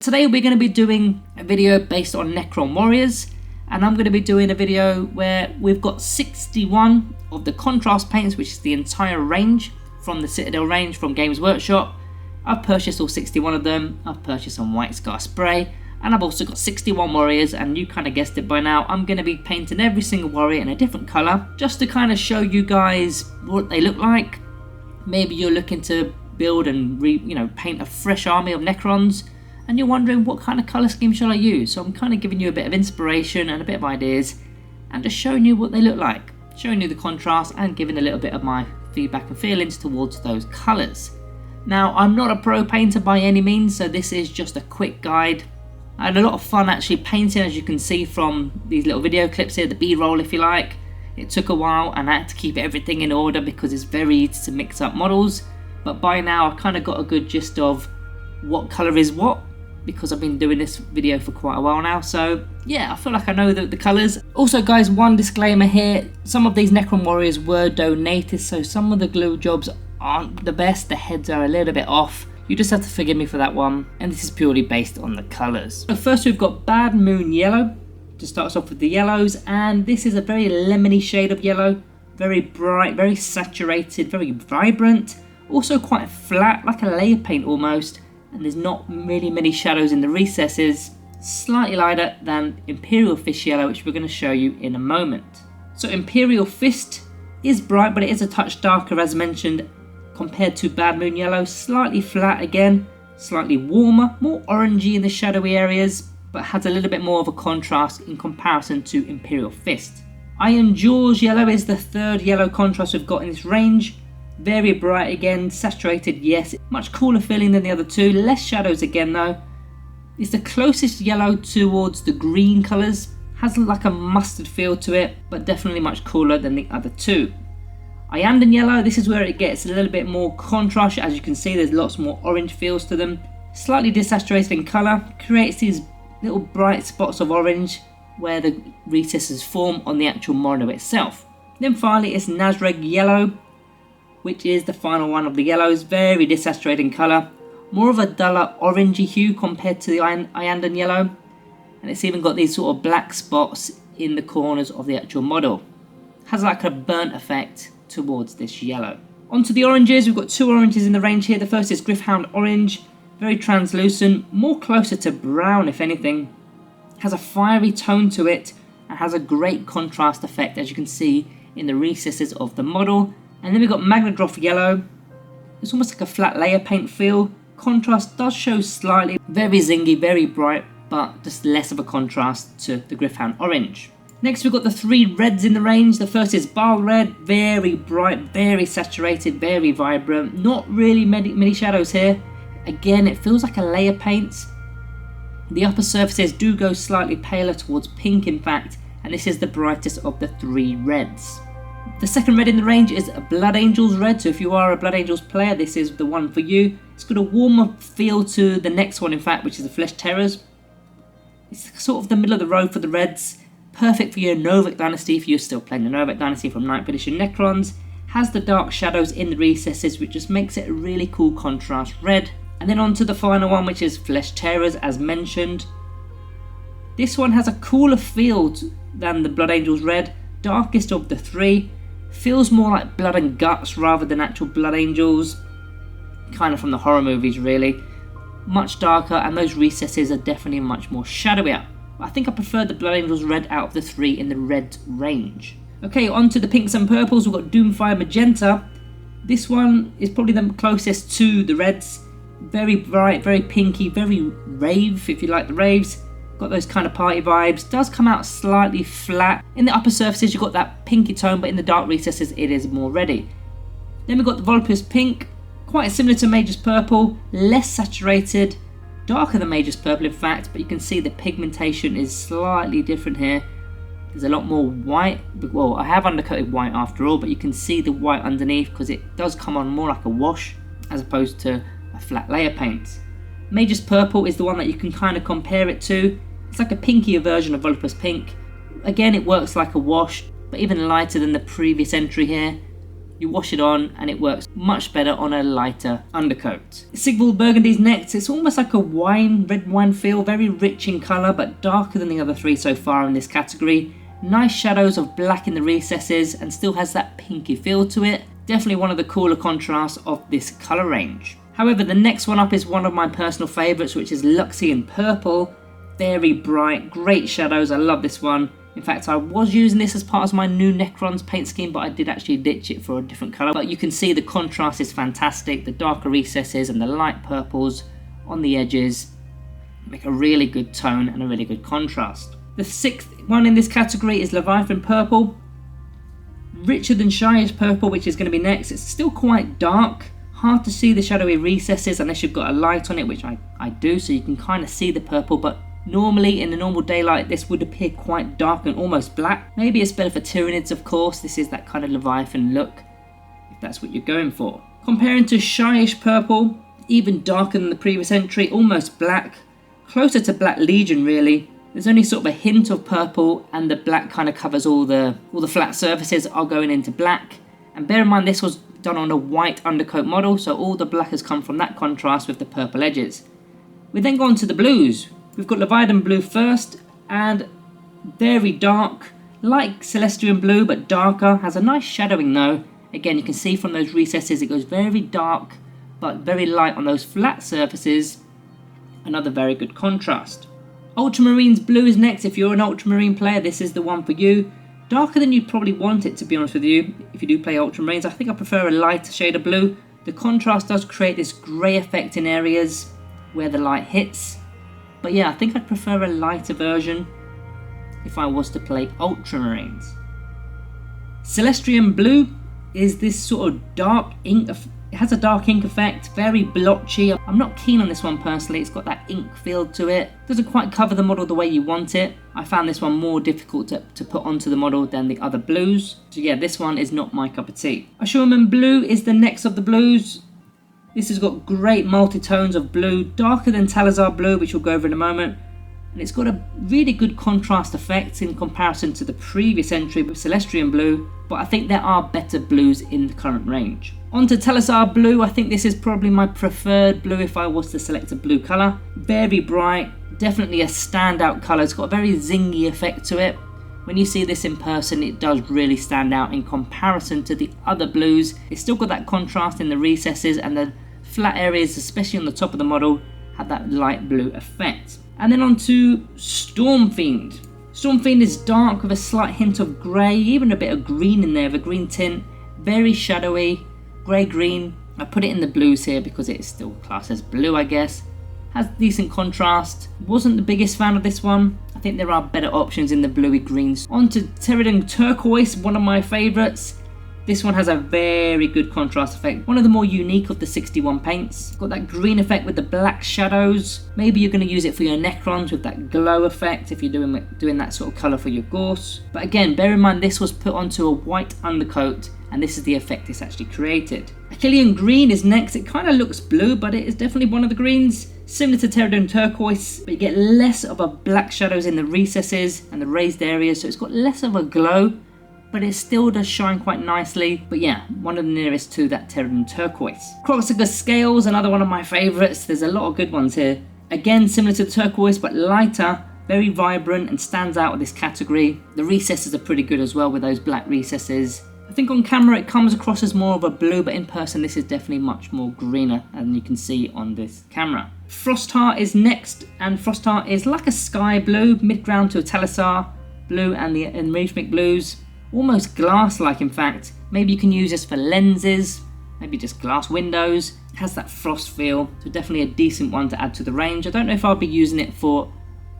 Today we're going to be doing a video based on Necron warriors, and I'm going to be doing a video where we've got 61 of the contrast paints, which is the entire range from the Citadel range from Games Workshop. I've purchased all 61 of them. I've purchased some White Scar spray, and I've also got 61 warriors, and you kind of guessed it by now, I'm going to be painting every single warrior in a different colour just to kind of show you guys what they look like. Maybe you're looking to build and paint a fresh army of Necrons, and you're wondering what kind of colour scheme shall I use. So I'm kind of giving you a bit of inspiration and a bit of ideas, and just showing you what they look like, showing you the contrast and giving a little bit of my feedback and feelings towards those colours. Now, I'm not a pro painter by any means, so this is just a quick guide. I had a lot of fun actually painting, as you can see from these little video clips here, the B-roll if you like. It took a while and I had to keep everything in order because it's very easy to mix up models, but by now I've kind of got a good gist of what colour is what, because I've been doing this video for quite a while now. So yeah, I feel like I know the colours. Also guys, one disclaimer here, some of these Necron warriors were donated, so some of the glue jobs aren't the best, the heads are a little bit off. You just have to forgive me for that one, and this is purely based on the colours. So first we've got Bad Moon Yellow, to start us off with the yellows, and this is a very lemony shade of yellow, very bright, very saturated, very vibrant, also quite flat, like a layer paint almost, and there's not really many shadows in the recesses, slightly lighter than Imperial Fist Yellow, which we're going to show you in a moment. So Imperial Fist is bright, but it is a touch darker as mentioned compared to Bad Moon Yellow, slightly flat again, slightly warmer, more orangey in the shadowy areas, but has a little bit more of a contrast in comparison to Imperial Fist. Iron Jaws Yellow is the third yellow contrast we've got in this range. Very bright again, saturated, yes, much cooler feeling than the other two, less shadows again though. It's the closest yellow towards the green colours, has like a mustard feel to it, but definitely much cooler than the other two. Iandon Yellow, this is where it gets a little bit more contrast. As you can see, there's lots more orange feels to them. Slightly desaturated in colour, creates these little bright spots of orange where the recesses form on the actual model itself. Then finally it's Nazreg Yellow, which is the final one of the yellows, very desaturated in colour, more of a duller orangey hue compared to the Iandon Yellow, and it's even got these sort of black spots in the corners of the actual model. Has like a burnt effect towards this yellow. Onto the oranges, we've got two oranges in the range here. The first is Gryph-hound Orange, very translucent, more closer to brown if anything, has a fiery tone to it and has a great contrast effect as you can see in the recesses of the model. And then we've got Magnadroth Yellow, it's almost like a flat layer paint feel, contrast does show slightly, very zingy, very bright, but just less of a contrast to the Gryph-hound Orange. Next we've got the three reds in the range. The first is Bile Red, very bright, very saturated, very vibrant, not really many shadows here. Again, it feels like a layer paint. The upper surfaces do go slightly paler towards pink in fact, and this is the brightest of the three reds. The second red in the range is a Blood Angels Red, so if you are a Blood Angels player, this is the one for you. It's got a warmer feel to the next one in fact, which is the Flesh Terrors. It's sort of the middle of the road for the reds. Perfect for your Novak Dynasty if you're still playing the Novak Dynasty from 9th edition Necrons. Has the dark shadows in the recesses, which just makes it a really cool contrast red. And then on to the final one, which is Flesh Terrors as mentioned. This one has a cooler feel than the Blood Angels Red, darkest of the three. Feels more like blood and guts rather than actual Blood Angels, kind of from the horror movies really. Much darker, and those recesses are definitely much more shadowier. I think I prefer the Blood Angels Red out of the three in the red range. Okay, on to the pinks and purples. We've got Doomfire Magenta. This one is probably the closest to the reds. Very bright, very pinky, very rave if you like the raves. Got those kind of party vibes. Does come out slightly flat. In the upper surfaces you've got that pinky tone, but in the dark recesses it is more reddy. Then we've got the Volupus Pink. Quite similar to Mage's Purple, less saturated. Darker than Mage's Purple in fact, but you can see the pigmentation is slightly different here. There's a lot more white. Well, I have undercoated white after all, but you can see the white underneath because it does come on more like a wash as opposed to a flat layer paint. Mage's Purple is the one that you can kind of compare it to. It's like a pinkier version of Volupus Pink. Again, it works like a wash, but even lighter than the previous entry here. you wash it on and it works much better on a lighter undercoat. Sigval Burgundy's next. It's almost like a red wine feel, very rich in colour but darker than the other three so far in this category. Nice shadows of black in the recesses and still has that pinky feel to it. Definitely one of the cooler contrasts of this colour range. However, the next one up is one of my personal favourites, which is Luxian Purple. Very bright, great shadows, I love this one. In fact, I was using this as part of my new Necrons paint scheme, but I did actually ditch it for a different colour. But you can see the contrast is fantastic. The darker recesses and the light purples on the edges make a really good tone and a really good contrast. The sixth one in this category is Leviathan Purple. Richer than Shyish Purple, which is going to be next. It's still quite dark. Hard to see the shadowy recesses unless you've got a light on it, which I do, so you can kind of see the purple, but normally in the normal daylight this would appear quite dark and almost black. Maybe it's better for Tyranids, of course. This is that kind of Leviathan look, if that's what you're going for. Comparing to Shyish Purple, even darker than the previous entry, almost black, closer to Black Legion really. There's only sort of a hint of purple and the black kind of covers all the flat surfaces are going into black. And bear in mind this was done on a white undercoat model, so all the black has come from that contrast with the purple edges. We then go on to the blues. We've got Leviathan Blue first, and very dark, like Celestian Blue but darker, has a nice shadowing though. Again, you can see from those recesses it goes very dark but very light on those flat surfaces. Another very good contrast. Ultramarines Blue is next. If you're an Ultramarine player, this is the one for you. Darker than you'd probably want it, to be honest with you, if you do play Ultramarines. I think I prefer a lighter shade of blue. The contrast does create this grey effect in areas where the light hits. But yeah, I think I'd prefer a lighter version if I was to play Ultramarines. Celestian Blue is this sort of dark ink. It has a dark ink effect, very blotchy. I'm not keen on this one personally. It's got that ink feel to it. Doesn't quite cover the model the way you want it. I found this one more difficult to put onto the model than the other blues. So yeah, this one is not my cup of tea. Ashurman Blue is the next of the blues. This has got great multi-tones of blue, darker than Talazar Blue, which we'll go over in a moment. And it's got a really good contrast effect in comparison to the previous entry with Celestian Blue, but I think there are better blues in the current range. On to Talazar Blue. I think this is probably my preferred blue if I was to select a blue colour. Very bright, definitely a standout colour. It's got a very zingy effect to it. When you see this in person, it does really stand out in comparison to the other blues. It's still got that contrast in the recesses, and the flat areas, especially on the top of the model, have that light blue effect. And then on to Stormfiend. Stormfiend is dark with a slight hint of grey, even a bit of green in there, of a green tint. Very shadowy, grey-green. I put it in the blues here because it's still classed as blue, I guess. Has decent contrast. Wasn't the biggest fan of this one. I think there are better options in the bluey greens. On to Pteridine Turquoise, one of my favourites. This one has a very good contrast effect. One of the more unique of the 61 paints. Got that green effect with the black shadows. Maybe you're going to use it for your Necrons with that glow effect if you're doing that sort of colour for your Gorse. But again, bear in mind this was put onto a white undercoat, and this is the effect it's actually created. Achillean Green is next. It kind of looks blue, but it is definitely one of the greens. Similar to Pteridine Turquoise, but you get less of a black shadows in the recesses and the raised areas, so it's got less of a glow, but it still does shine quite nicely. But yeah, one of the nearest to that Pteridine Turquoise. Croxica Scales, another one of my favourites. There's a lot of good ones here. Again, similar to the Turquoise, but lighter, very vibrant, and stands out with this category. The recesses are pretty good as well with those black recesses. I think on camera it comes across as more of a blue, but in person this is definitely much more greener, than you can see on this camera. Frostheart is next, and Frostheart is like a sky blue, mid-ground to a Talazar Blue and the Rhythmic Blues. Almost glass-like, in fact. Maybe you can use this for lenses, maybe just glass windows. It has that frost feel, so definitely a decent one to add to the range. I don't know if I'll be using it for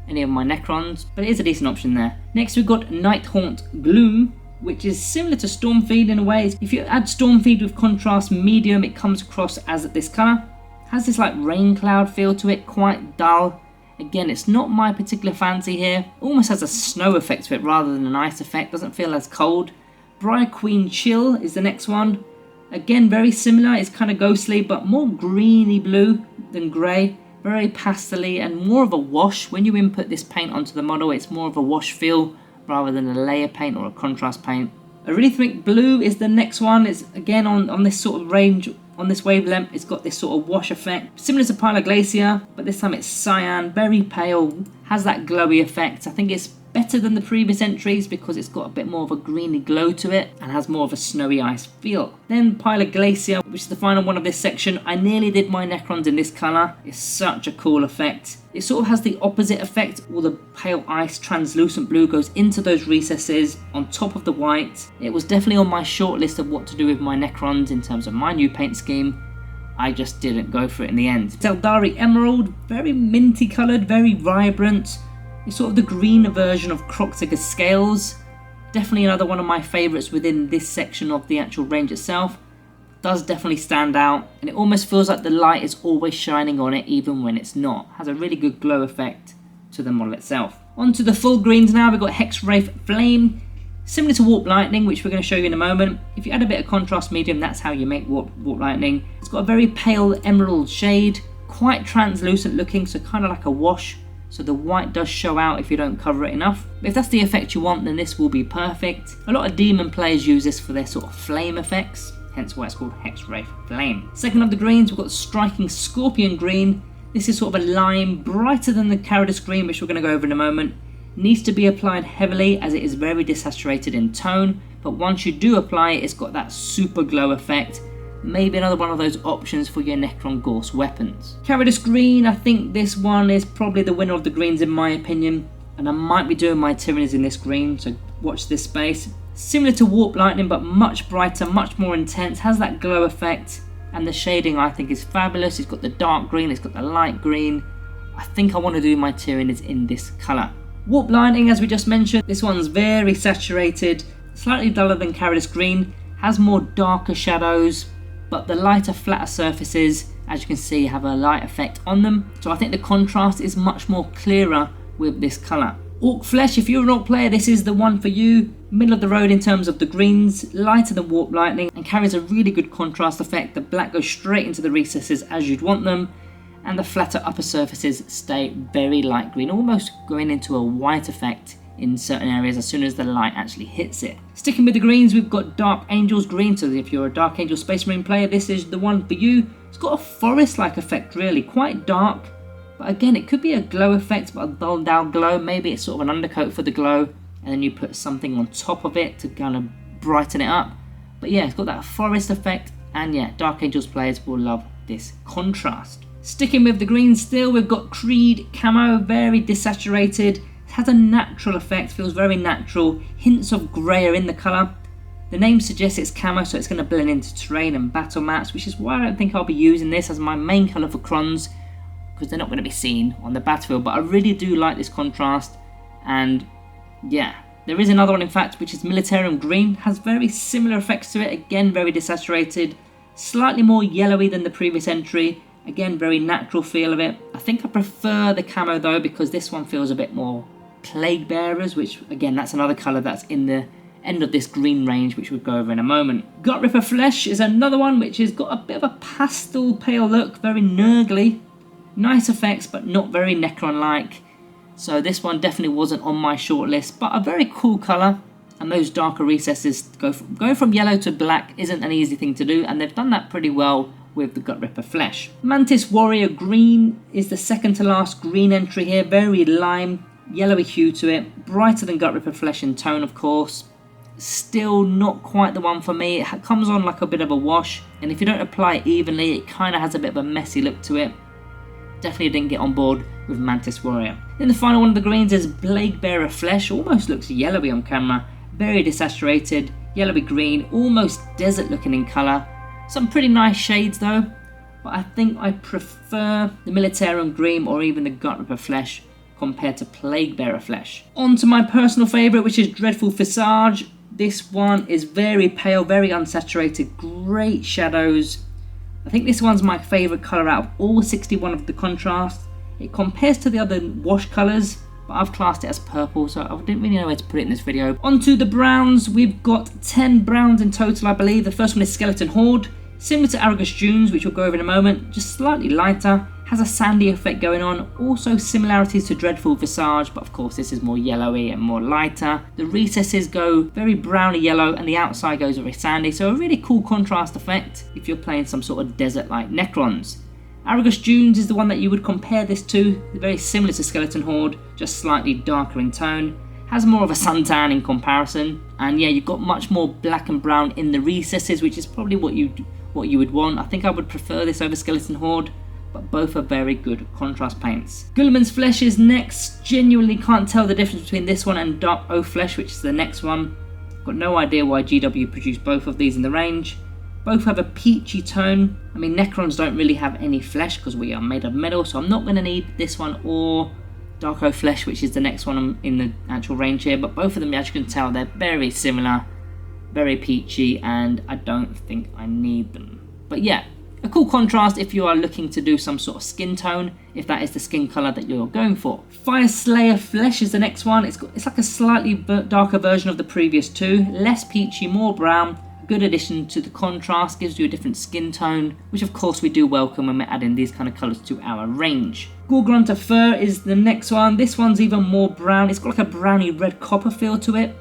any of my Necrons, but it is a decent option there. Next we've got Nighthaunt Gloom, which is similar to Stormfiend in a way. If you add Stormfiend with contrast medium, it comes across as this colour. Has this like rain cloud feel to it, quite dull. Again, it's not my particular fancy here. Almost has a snow effect to it rather than an ice effect. Doesn't feel as cold. Briar Queen Chill is the next one. Again, very similar. It's kind of ghostly, but more greeny blue than grey. Very pastel-y and more of a wash. When you input this paint onto the model, it's more of a wash feel rather than a layer paint or a contrast paint. Arrhythmic Blue is the next one. It's again on this sort of range, on this wavelength. It's got this sort of wash effect, similar to Pyroglacia, but this time it's cyan, very pale, has that glowy effect. I think it's better than the previous entries because it's got a bit more of a greeny glow to it and has more of a snowy ice feel. Then Pyroglacia, which is the final one of this section. I nearly did my Necrons in this colour. It's such a cool effect. It sort of has the opposite effect. All the pale ice translucent blue goes into those recesses on top of the white. It was definitely on my short list of what to do with my Necrons in terms of my new paint scheme. I just didn't go for it in the end. Eldari Emerald, very minty coloured, very vibrant. It's sort of the greener version of Croctiger Scales. Definitely another one of my favourites within this section of the actual range itself. Does definitely stand out, and it almost feels like the light is always shining on it even when it's not. Has a really good glow effect to the model itself. On to the full greens now. We've got Hexwraith Flame, similar to Warp Lightning, which we're going to show you in a moment. If you add a bit of contrast medium, that's how you make Warp Lightning. It's got a very pale emerald shade, quite translucent looking, so kind of like a wash. So the white does show out if you don't cover it enough. But if that's the effect you want, then this will be perfect. A lot of demon players use this for their sort of flame effects, hence why it's called Hexwraith Flame. Second of the greens, we've got Striking Scorpion Green. This is sort of a lime, brighter than the Caradus Green, which we're going to go over in a moment. Needs to be applied heavily as it is very desaturated in tone, but once you do apply it, it's got that super glow effect. Maybe another one of those options for your Necron Gorse weapons. Caradus Green, I think this one is probably the winner of the greens in my opinion, and I might be doing my Tyranids in this green, so watch this space. Similar to Warp Lightning, but much brighter, much more intense, has that glow effect, and the shading I think is fabulous. It's got the dark green, it's got the light green. I think I want to do my Tyranids in this colour. Warp Lightning, as we just mentioned, this one's very saturated, slightly duller than Caradus Green, has more darker shadows, but the lighter, flatter surfaces, as you can see, have a light effect on them. So I think the contrast is much more clearer with this colour. Orc Flesh, if you're an Orc player, this is the one for you. Middle of the road in terms of the greens, lighter than Warp Lightning, and carries a really good contrast effect. The black goes straight into the recesses as you'd want them, and the flatter upper surfaces stay very light green, almost going into a white effect in certain areas as soon as the light actually hits it. Sticking with the greens, we've got Dark Angels Green, so if you're a Dark Angel Space Marine player, this is the one for you. It's got a forest-like effect really, quite dark, but again, it could be a glow effect, but a dull down glow. Maybe it's sort of an undercoat for the glow, and then you put something on top of it to kind of brighten it up. But yeah, it's got that forest effect, and yeah, Dark Angels players will love this contrast. Sticking with the greens still, we've got Creed Camo, very desaturated. It has a natural effect, feels very natural, hints of grey are in the colour. The name suggests it's camo, so it's going to blend into terrain and battle maps, which is why I don't think I'll be using this as my main colour for crons, because they're not going to be seen on the battlefield. But I really do like this contrast, and yeah, there is another one in fact, which is Militarum Green, has very similar effects to it, again very desaturated, slightly more yellowy than the previous entry, again very natural feel of it. I think I prefer the camo though, because this one feels a bit more Plague Bearers, which again, that's another colour that's in the end of this green range, which we'll go over in a moment. Gut Ripper Flesh is another one which has got a bit of a pastel pale look, very nurgly, nice effects but not very Necron-like. So this one definitely wasn't on my short list, but a very cool colour, and those darker recesses, going from yellow to black isn't an easy thing to do, and they've done that pretty well with the Gut Ripper Flesh. Mantis Warrior Green is the second to last green entry here, very lime, yellowy hue to it, brighter than Gut Ripper Flesh in tone of course. Still not quite the one for me. It comes on like a bit of a wash, and if you don't apply it evenly, it kind of has a bit of a messy look to it. Definitely didn't get on board with Mantis Warrior. Then the final one of the greens is Plague Bearer Flesh, almost looks yellowy on camera, very desaturated, yellowy green, almost desert looking in colour. Some pretty nice shades though, but I think I prefer the Militarum Green or even the Gut Ripper Flesh compared to Plague Bearer Flesh. On to my personal favourite, which is Dreadful Visage. This one is very pale, very unsaturated, great shadows. I think this one's my favourite colour out of all 61 of the contrast. It compares to the other wash colours, but I've classed it as purple, so I didn't really know where to put it in this video. On to the browns, we've got 10 browns in total I believe. The first one is Skeleton Horde, similar to Argus Dunes, which we'll go over in a moment, just slightly lighter, has a sandy effect going on, also similarities to Dreadful Visage, but of course this is more yellowy and more lighter. The recesses go very browny yellow and the outside goes very sandy, so a really cool contrast effect if you're playing some sort of desert-like Necrons. Argus Dunes is the one that you would compare this to, very similar to Skeleton Horde, just slightly darker in tone. Has more of a suntan in comparison, and yeah, you've got much more black and brown in the recesses, which is probably what you would want. I think I would prefer this over Skeleton Horde, but both are very good contrast paints. Guilliman's Flesh is next. Genuinely can't tell the difference between this one and Dark Oath Flesh, which is the next one. Got no idea why GW produced both of these in the range. Both have a peachy tone. I mean, Necrons don't really have any flesh because we are made of metal, so I'm not going to need this one or Dark Oath Flesh, which is the next one in the actual range here. But both of them, as you can tell, they're very similar, very peachy, and I don't think I need them. But yeah, a cool contrast if you are looking to do some sort of skin tone, if that is the skin colour that you're going for. Fire Slayer Flesh is the next one. It's like a slightly darker version of the previous two, less peachy, more brown. Good addition to the contrast, gives you a different skin tone, which of course we do welcome when we're adding these kind of colours to our range. Gorgrunter Fur is the next one. This one's even more brown. It's got like a browny red copper feel to it.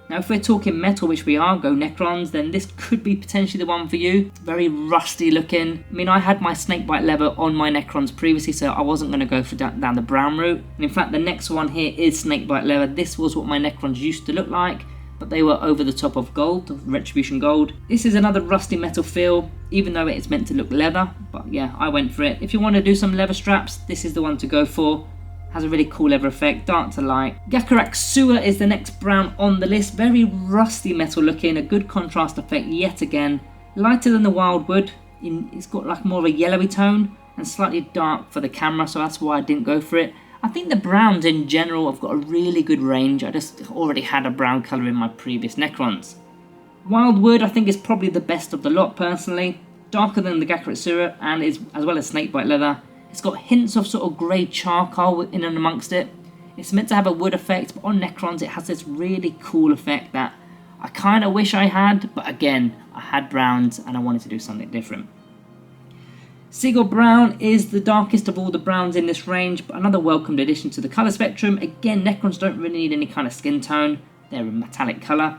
Now if we're talking metal, which we are, go Necrons, then this could be potentially the one for you. Very rusty looking. I mean, I had my snakebite leather on my Necrons previously, so I wasn't going to go for down the brown route. And in fact, the next one here is snakebite leather. This was what my Necrons used to look like, but they were over the top of gold, of Retribution Gold. This is another rusty metal feel, even though it's meant to look leather, but yeah, I went for it. If you want to do some leather straps, this is the one to go for. Has a really cool leather effect, dark to light. Gakarak Sewer is the next brown on the list. Very rusty metal looking, a good contrast effect yet again. Lighter than the Wildwood, it's got like more of a yellowy tone and slightly dark for the camera, so that's why I didn't go for it. I think the browns in general have got a really good range. I just already had a brown colour in my previous Necrons. Wildwood I think is probably the best of the lot personally. Darker than the Gakarat Sewer and is as well as snakebite leather. It's got hints of sort of grey charcoal in and amongst it. It's meant to have a wood effect, but on Necrons it has this really cool effect that I kind of wish I had, but again, I had browns and I wanted to do something different. Seagull Brown is the darkest of all the browns in this range, but another welcomed addition to the colour spectrum. Again, Necrons don't really need any kind of skin tone. They're a metallic colour,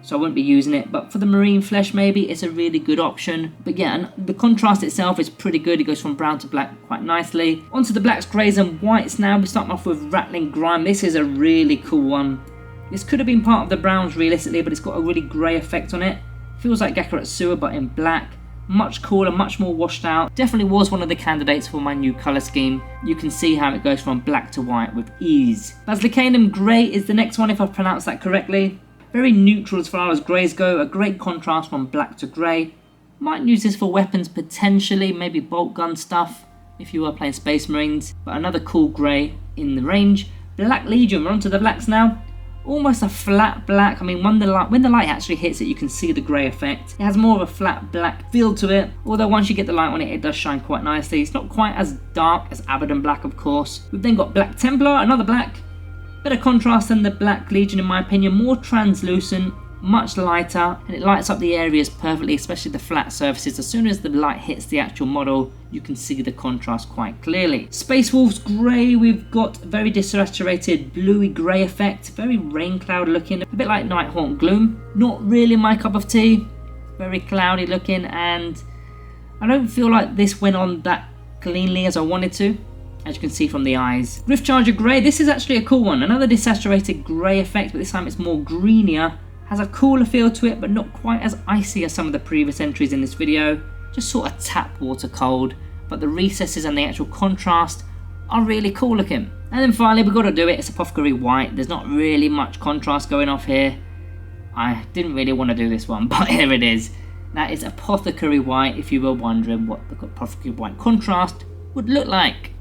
so I wouldn't be using it. But for the marine flesh, maybe it's a really good option. But yeah, and the contrast itself is pretty good. It goes from brown to black quite nicely. Onto the blacks, greys and whites now. We're starting off with Rattling Grime. This is a really cool one. This could have been part of the browns realistically, but it's got a really grey effect on it. Feels like Gakarat Sewer, but in black. Much cooler, much more washed out. Definitely was one of the candidates for my new colour scheme. You can see how it goes from black to white with ease. Basilicanum Grey is the next one if I've pronounced that correctly. Very neutral as far as greys go, a great contrast from black to grey. Might use this for weapons potentially, maybe bolt gun stuff if you are playing Space Marines, but another cool grey in the range. Black Legion, we're onto the blacks now. Almost a flat black. I mean, when the light actually hits it, you can see the grey effect. It has more of a flat black feel to it, although once you get the light on it, it does shine quite nicely. It's not quite as dark as Abaddon Black, of course. We've then got Black Templar, another black. Better contrast than the Black Legion in my opinion, more translucent, much lighter, and it lights up the areas perfectly, especially the flat surfaces. As soon as the light hits the actual model, you can see the contrast quite clearly. Space Wolves Grey, we've got very desaturated bluey grey effect, very rain cloud looking, a bit like Nighthaunt Gloom. Not really my cup of tea, very cloudy looking, and I don't feel like this went on that cleanly as I wanted to, as you can see from the eyes. Riftcharger Grey, this is actually a cool one, another desaturated grey effect, but this time it's more greenier. Has a cooler feel to it, but not quite as icy as some of the previous entries in this video. Just sort of tap water cold, but the recesses and the actual contrast are really cool looking. And then finally, we've got to do it, it's Apothecary White. There's not really much contrast going off here. I didn't really want to do this one, but here it is. That is Apothecary White, if you were wondering what the Apothecary White contrast would look like.